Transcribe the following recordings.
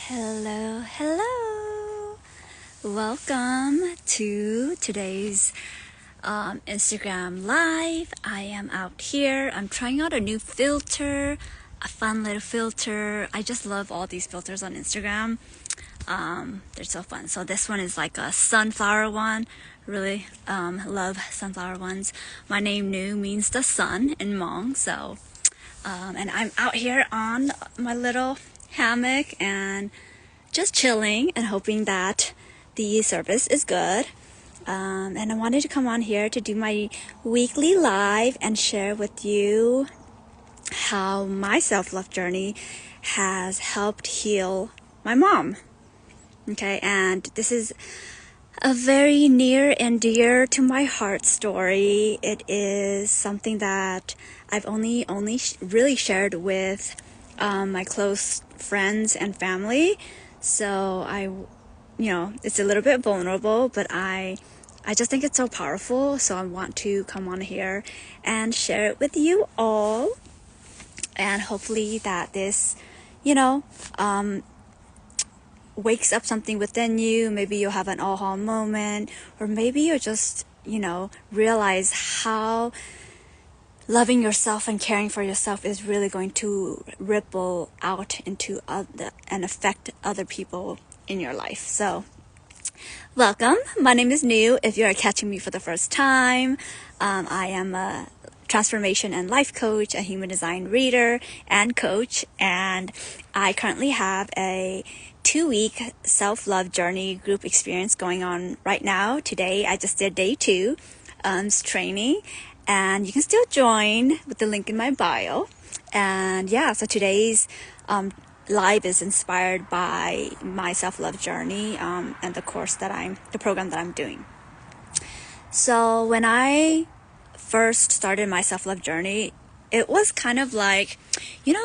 Hello, hello. Welcome to today's Instagram live. I am out here. I'm trying out a new filter, a fun little filter. I just love all these filters on Instagram. They're so fun. So this one is like a sunflower one. Really love sunflower ones. My name Nu means the sun in Hmong. So and I'm out here on my little hammock and just chilling and hoping that the service is good. And I wanted to come on here to do my weekly live and share with you how my self-love journey has helped heal my mom. Okay, and this is a very near and dear to my heart story. It is something that I've only really shared with my close friends and family. So it's a little bit vulnerable, but I just think it's so powerful. So I want to come on here and share it with you all. And hopefully that this, wakes up something within you. Maybe you'll have an aha moment, or maybe you'll just, realize how loving yourself and caring for yourself is really going to ripple out into and affect other people in your life. So welcome. My name is Nu. If you are catching me for the first time, I am a transformation and life coach, a human design reader and coach, and I currently have a 2-week self-love journey group experience going on right now. Today I just did day 2 training, and you can still join with the link in my bio. And so today's live is inspired by my self-love journey and the program that I'm doing. So when I first started my self-love journey, it was kind of like,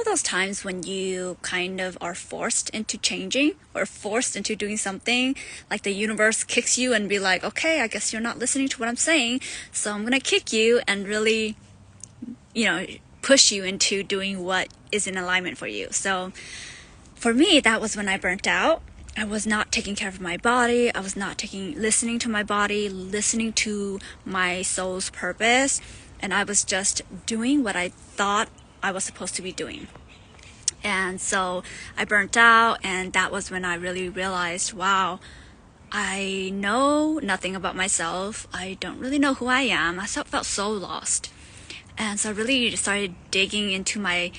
those times when you kind of are forced into changing or forced into doing something, like the universe kicks you and be like, okay, I guess you're not listening to what I'm saying, so I'm going to kick you and really, push you into doing what is in alignment for you. So for me, that was when I burnt out. I was not taking care of my body. I was not listening to my body, listening to my soul's purpose. And I was just doing what I thought I was supposed to be doing. And so I burnt out, and that was when I really realized, wow, I know nothing about myself. I don't really know who I am. I felt so lost. And so I really started digging into my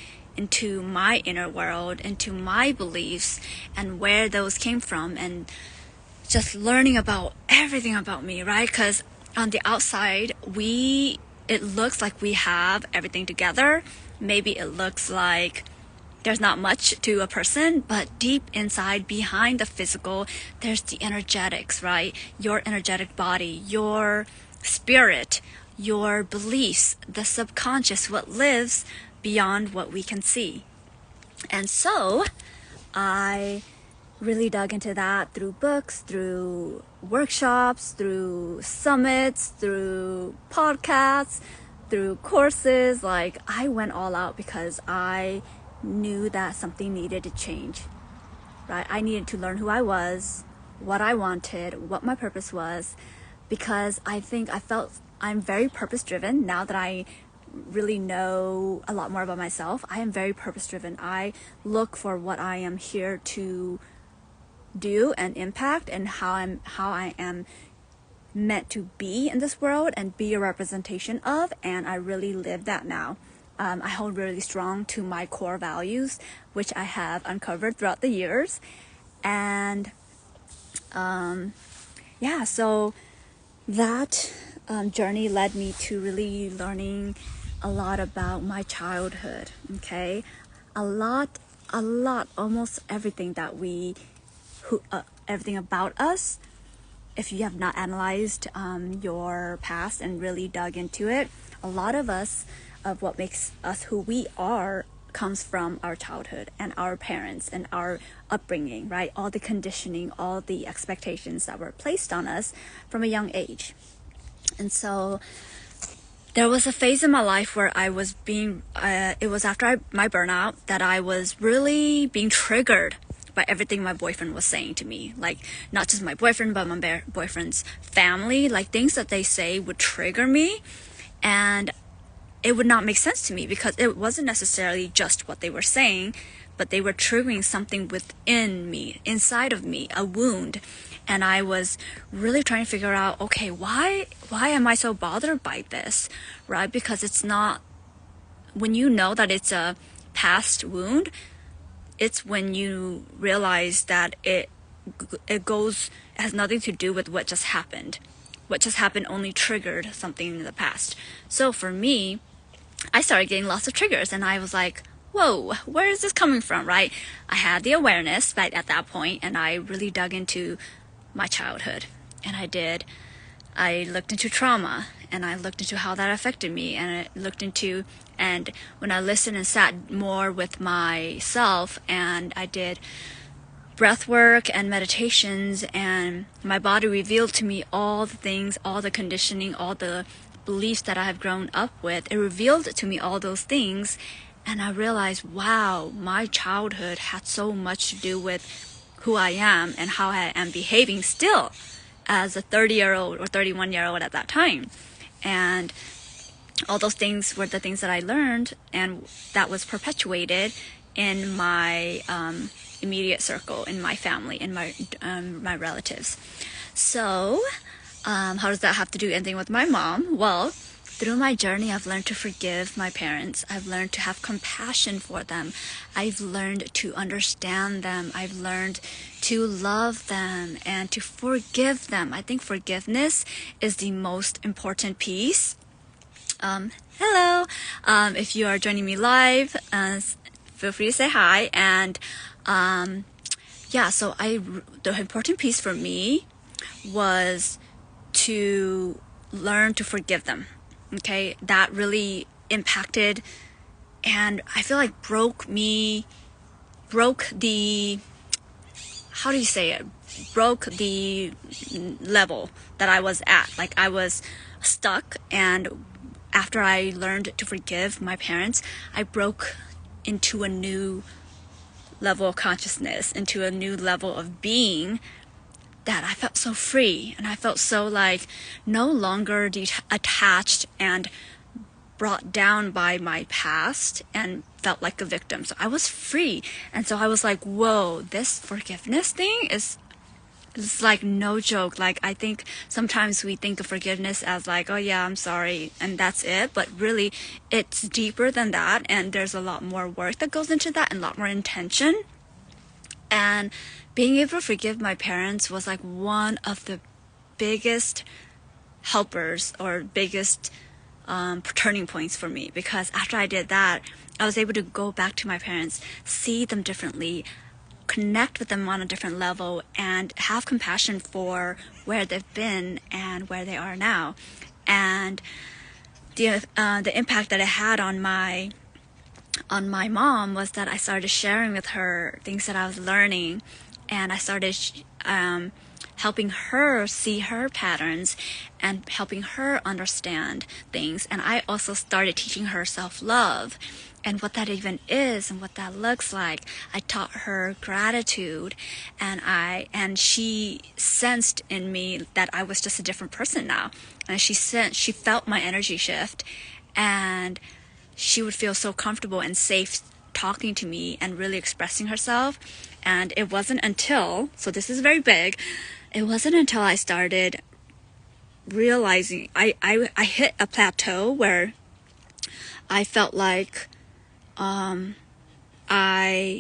inner world, into my beliefs and where those came from, and just learning about everything about me, right? Because on the outside, it looks like we have everything together. Maybe it looks like there's not much to a person, but deep inside, behind the physical, there's the energetics, right? Your energetic body, your spirit, your beliefs, the subconscious, what lives beyond what we can see. And so I really dug into that through books, through workshops, through summits, through podcasts, through courses. Like, I went all out because I knew that something needed to change, right? I needed to learn who I was, what I wanted, what my purpose was, because I felt I'm very purpose driven now that I really know a lot more about myself. I am very purpose driven. I look for what I am here to do and impact, and how I am meant to be in this world and be a representation of, and I really live that now. I hold really strong to my core values, which I have uncovered throughout the years. And so that journey led me to really learning a lot about my childhood. Okay, a lot, almost everything that everything about us. If you have not analyzed your past and really dug into it, a lot of what makes us who we are comes from our childhood and our parents and our upbringing, right? All the conditioning, all the expectations that were placed on us from a young age. And so there was a phase in my life where I was it was after my burnout that I was really being triggered by everything my boyfriend was saying to me. Like, not just my boyfriend, but my boyfriend's family. Like, things that they say would trigger me, and it would not make sense to me because it wasn't necessarily just what they were saying, but they were triggering something within me, inside of me, a wound. And I was really trying to figure out, okay, why am I so bothered by this, right? Because it's not, when you know that it's a past wound, it's when you realize that it has nothing to do with what just happened. What just happened only triggered something in the past. So for me, I started getting lots of triggers, and I was like, whoa, where is this coming from, right? I had the awareness right at that point, and I really dug into my childhood. And I looked into trauma, and I looked into how that affected me, and and when I listened and sat more with myself, and I did breath work and meditations, and my body revealed to me all the things, all the conditioning, all the beliefs that I have grown up with. It revealed to me all those things, and I realized, wow, my childhood had so much to do with who I am and how I am behaving still as a 30-year-old or 31-year-old at that time. And all those things were the things that I learned, and that was perpetuated in my immediate circle, in my family, in my relatives. So how does that have to do anything with my mom? Well, through my journey, I've learned to forgive my parents. I've learned to have compassion for them. I've learned to understand them. I've learned to love them and to forgive them. I think forgiveness is the most important piece. Hello. If you are joining me live, feel free to say hi. And so the important piece for me was to learn to forgive them. Okay, that really impacted, and I feel like broke the, how do you say it? Broke the level that I was at. Like, I was stuck, and after I learned to forgive my parents, I broke into a new level of consciousness, into a new level of being, that I felt so free, and I felt so like no longer attached and brought down by my past and felt like a victim. So I was free. And so I was like, whoa, this forgiveness thing is like no joke. Like, I think sometimes we think of forgiveness as like, oh yeah, I'm sorry, and that's it. But really, it's deeper than that, and there's a lot more work that goes into that and a lot more intention. And being able to forgive my parents was like one of the biggest helpers or biggest turning points for me, because after I did that, I was able to go back to my parents, see them differently, connect with them on a different level, and have compassion for where they've been and where they are now. And the impact that it had on my mom was that I started sharing with her things that I was learning, and I started helping her see her patterns and helping her understand things. And I also started teaching her self-love and what that even is and what that looks like. I taught her gratitude, and she sensed in me that I was just a different person now. And she felt my energy shift, and she would feel so comfortable and safe talking to me and really expressing herself. And it wasn't until, so this is very big, it wasn't until I started realizing, I hit a plateau where I felt like I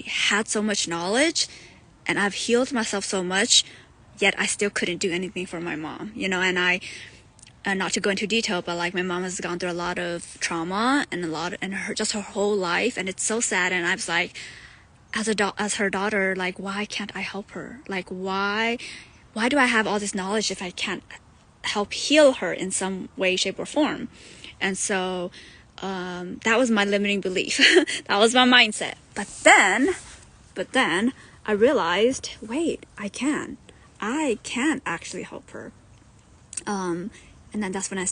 had so much knowledge and I've healed myself so much, yet I still couldn't do anything for my mom, and not to go into detail, but like, my mom has gone through a lot of trauma and her whole life, and it's so sad. And I was like, as her daughter, like, why can't I help her? Like, why do I have all this knowledge if I can't help heal her in some way, shape, or form? And so that was my limiting belief. That was my mindset. But then I realized, wait, I can actually help her. And then that's when I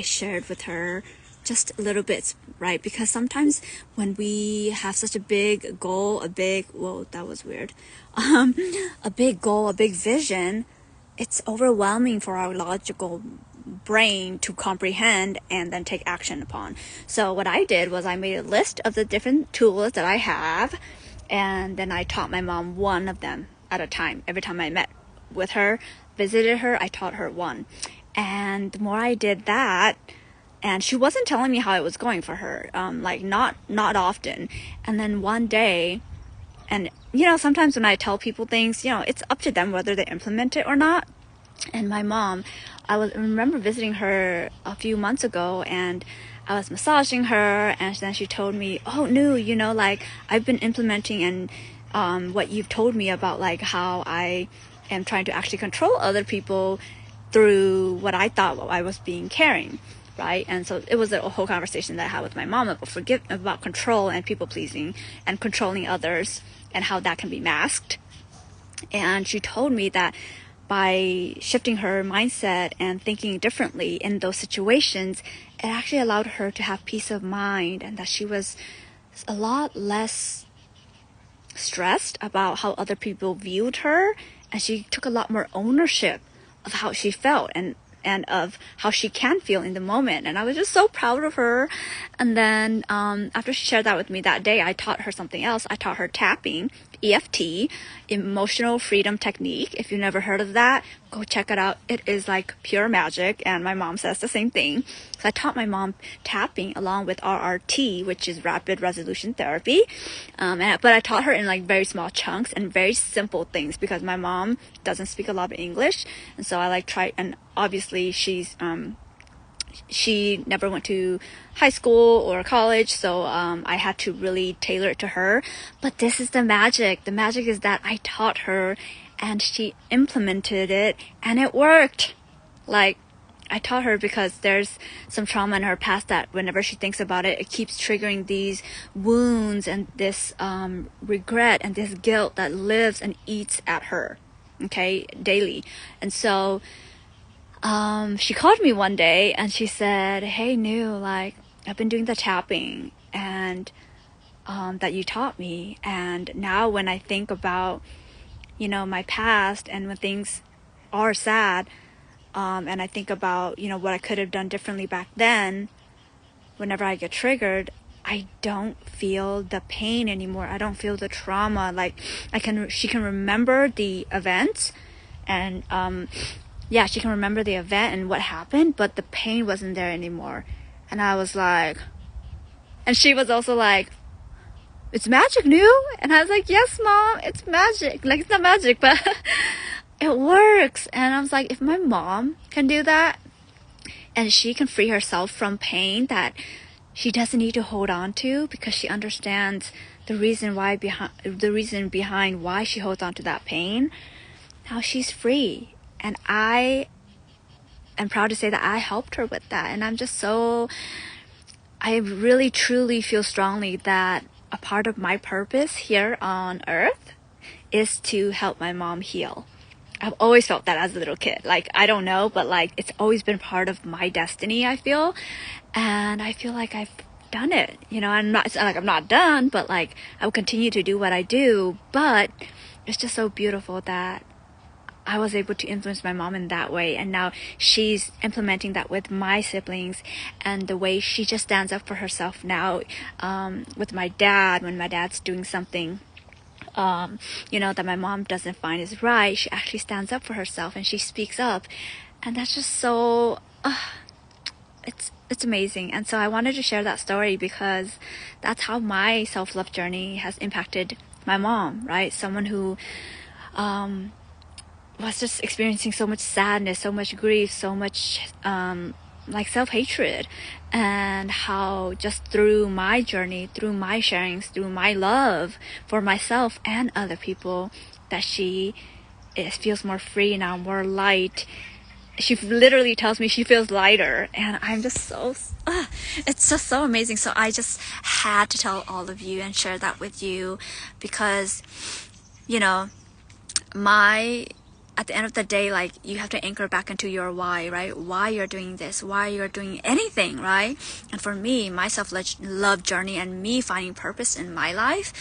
shared with her just a little bit, right? Because sometimes when we have such a big goal, whoa, that was weird, a big goal, a big vision, it's overwhelming for our logical brain to comprehend and then take action upon. So what I did was I made a list of the different tools that I have, and then I taught my mom one of them at a time. Every time I met with her, visited her, I taught her one. And the more I did that, and she wasn't telling me how it was going for her, like not often. And then one day, and sometimes when I tell people things, it's up to them whether they implement it or not. And my mom, I remember visiting her a few months ago, and I was massaging her, and then she told me, oh, no, like I've been implementing and what you've told me about like how I am trying to actually control other people through what I thought I was being caring, right? And so it was a whole conversation that I had with my mom about control and people pleasing and controlling others and how that can be masked. And she told me that by shifting her mindset and thinking differently in those situations, it actually allowed her to have peace of mind, and that she was a lot less stressed about how other people viewed her, and she took a lot more ownership of how she felt and of how she can feel in the moment. And I was just so proud of her. And then after she shared that with me that day, I taught her something else. I taught her tapping, EFT, emotional freedom technique. If you've never heard of that, go check it out. It is like pure magic, and my mom says the same thing. So I taught my mom tapping along with RRT, which is rapid resolution therapy. But I taught her in like very small chunks and very simple things, because my mom doesn't speak a lot of English, and so I like try. And obviously she never went to high school or college, so I had to really tailor it to her. But this is the magic. The magic is that I taught her and she implemented it, and it worked. Like, I taught her because there's some trauma in her past that whenever she thinks about it, it keeps triggering these wounds and this regret and this guilt that lives and eats at her, okay, daily. And so she called me one day and she said, hey, New, like, I've been doing the tapping and that you taught me, and now when I think about my past and when things are sad, and I think about what I could have done differently back then, whenever I get triggered, I don't feel the pain anymore. I don't feel the trauma. Like, she can remember the event, and yeah, she can remember the event and what happened, but the pain wasn't there anymore. And I was like, and she was also like, it's magic, New? And I was like, yes, Mom, it's magic. Like, it's not magic, but it works. And I was like, if my mom can do that, and she can free herself from pain that she doesn't need to hold on to, because she understands the reason behind why she holds on to that pain, now she's free. And I am proud to say that I helped her with that. And I really truly feel strongly that a part of my purpose here on earth is to help my mom heal. I've always felt that as a little kid. Like, I don't know, but like, it's always been part of my destiny, I feel. And I feel like I've done it. I'm not like I'm not done, but like, I will continue to do what I do. But it's just so beautiful that I was able to influence my mom in that way, and now she's implementing that with my siblings, and the way she just stands up for herself now, with my dad, when my dad's doing something that my mom doesn't find is right, she actually stands up for herself and she speaks up. And that's just so it's amazing. And so I wanted to share that story because that's how my self-love journey has impacted my mom, right? Someone who was just experiencing so much sadness, so much grief, so much like self-hatred, and how just through my journey, through my sharings, through my love for myself and other people, that she feels more free now, more light. She literally tells me she feels lighter, and I'm just so it's just so amazing. So I just had to tell all of you and share that with you, because my at the end of the day, like, you have to anchor back into your why, right? Why you're doing this, why you're doing anything, right? And for me, my self-love journey and me finding purpose in my life,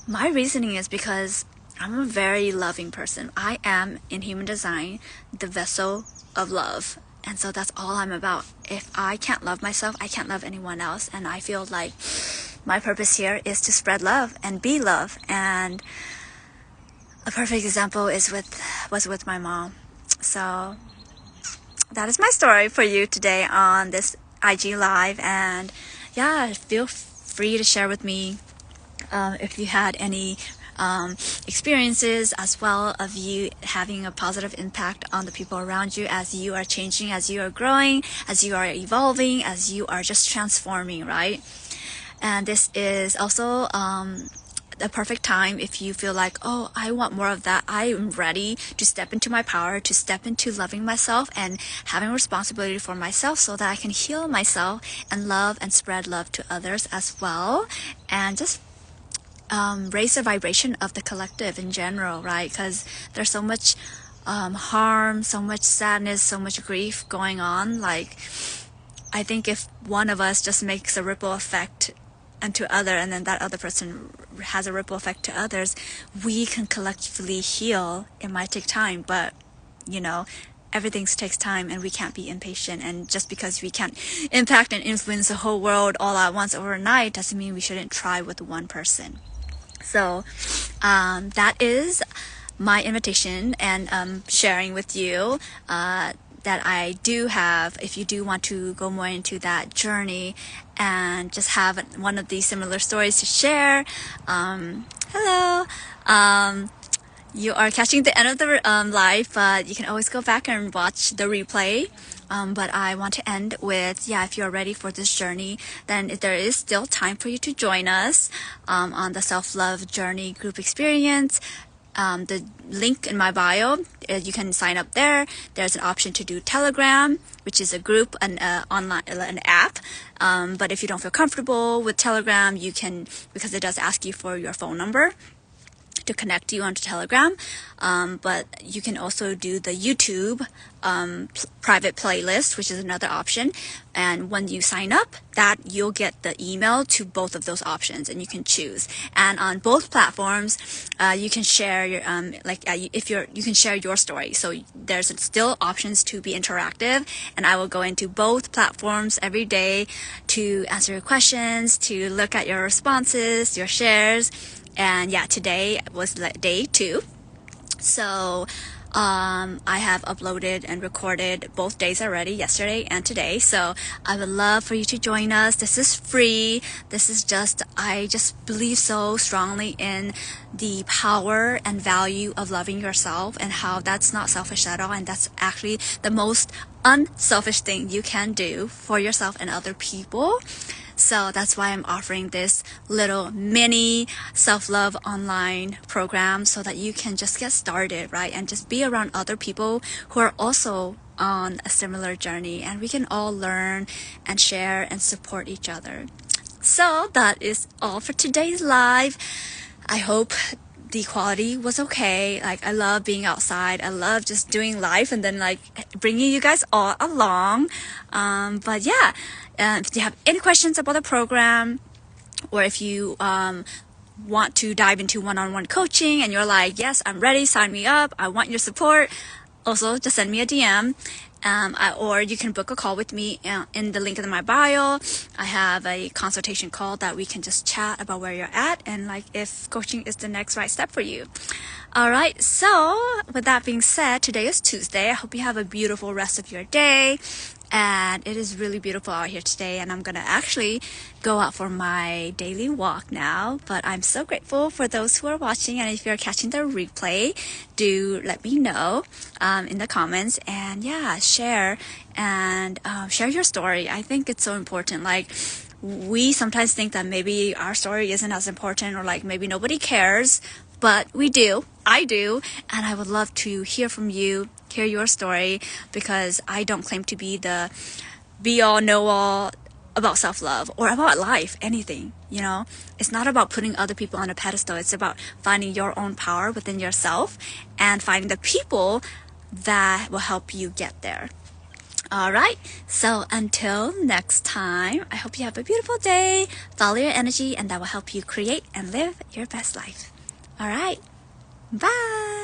my reasoning is because I'm a very loving person. I am, in human design, the vessel of love. And so that's all I'm about. If I can't love myself, I can't love anyone else. And I feel like my purpose here is to spread love and be love. And a perfect example was with my mom. So that is my story for you today on this IG Live. And yeah, feel free to share with me if you had any experiences, as well of you having a positive impact on the people around you as you are changing, as you are growing, as you are evolving, as you are just transforming, right? And this is also the perfect time if you feel like, oh, I want more of that. I am ready to step into my power, to step into loving myself and having responsibility for myself so that I can heal myself and love and spread love to others as well. And just raise the vibration of the collective in general, right? Because there's so much harm, so much sadness, so much grief going on. Like, I think if one of us just makes a ripple effect into other, and then that other person has a ripple effect to others, we can collectively heal. It might take time, but you know, everything takes time, and we can't be impatient. And just because we can't impact and influence the whole world all at once overnight doesn't mean we shouldn't try with one person. So that is my invitation and sharing with you that I do have, if you do want to go more into that journey and just have one of these similar stories to share. Hello. You are catching the end of the live, but you can always go back and watch the replay. But I want to end with, yeah, if you're ready for this journey, then there is still time for you to join us on the Self-Love Journey group experience. The link in my bio, you can sign up there. There's an option to do Telegram, which is a group, an app. But if you don't feel comfortable with Telegram, you can, because it does ask you for your phone number to connect you onto Telegram. But you can also do the YouTube private playlist, which is another option. And when you sign up, that you'll get the email to both of those options, and you can choose. And on both platforms, you can share your you can share your story. So there's still options to be interactive, and I will go into both platforms every day to answer your questions, to look at your responses, your shares. And yeah, today was day 2. So I have uploaded and recorded both days already, yesterday and today. So I would love for you to join us. This is free. This is just, I just believe so strongly in the power and value of loving yourself, and how that's not selfish at all. And that's actually the most unselfish thing you can do for yourself and other people. So that's why I'm offering this little mini self-love online program, so that you can just get started, right? And just be around other people who are also on a similar journey, and we can all learn and share and support each other. So that is all for today's live. I hope the quality was okay. Like, I love being outside. I love just doing live and then like bringing you guys all along. But yeah, if you have any questions about the program, or if you want to dive into one-on-one coaching and you're like, yes, I'm ready, sign me up, I want your support, also just send me a DM. Or you can book a call with me in the link in my bio. I have a consultation call that we can just chat about where you're at, and like if coaching is the next right step for you. All right, so with that being said, today is Tuesday. I hope you have a beautiful rest of your day. And it is really beautiful out here today, and I'm gonna actually go out for my daily walk now. But I'm so grateful for those who are watching, and if you're catching the replay, do let me know in the comments, and yeah, share and share your story. I think it's so important. Like, we sometimes think that maybe our story isn't as important, or like maybe nobody cares, but we do. I do, and I would love to hear from you, hear your story, because I don't claim to be the be-all, know-all about self-love or about life, anything, you know. It's not about putting other people on a pedestal. It's about finding your own power within yourself and finding the people that will help you get there. All right, so until next time, I hope you have a beautiful day. Follow your energy, and that will help you create and live your best life. All right, bye.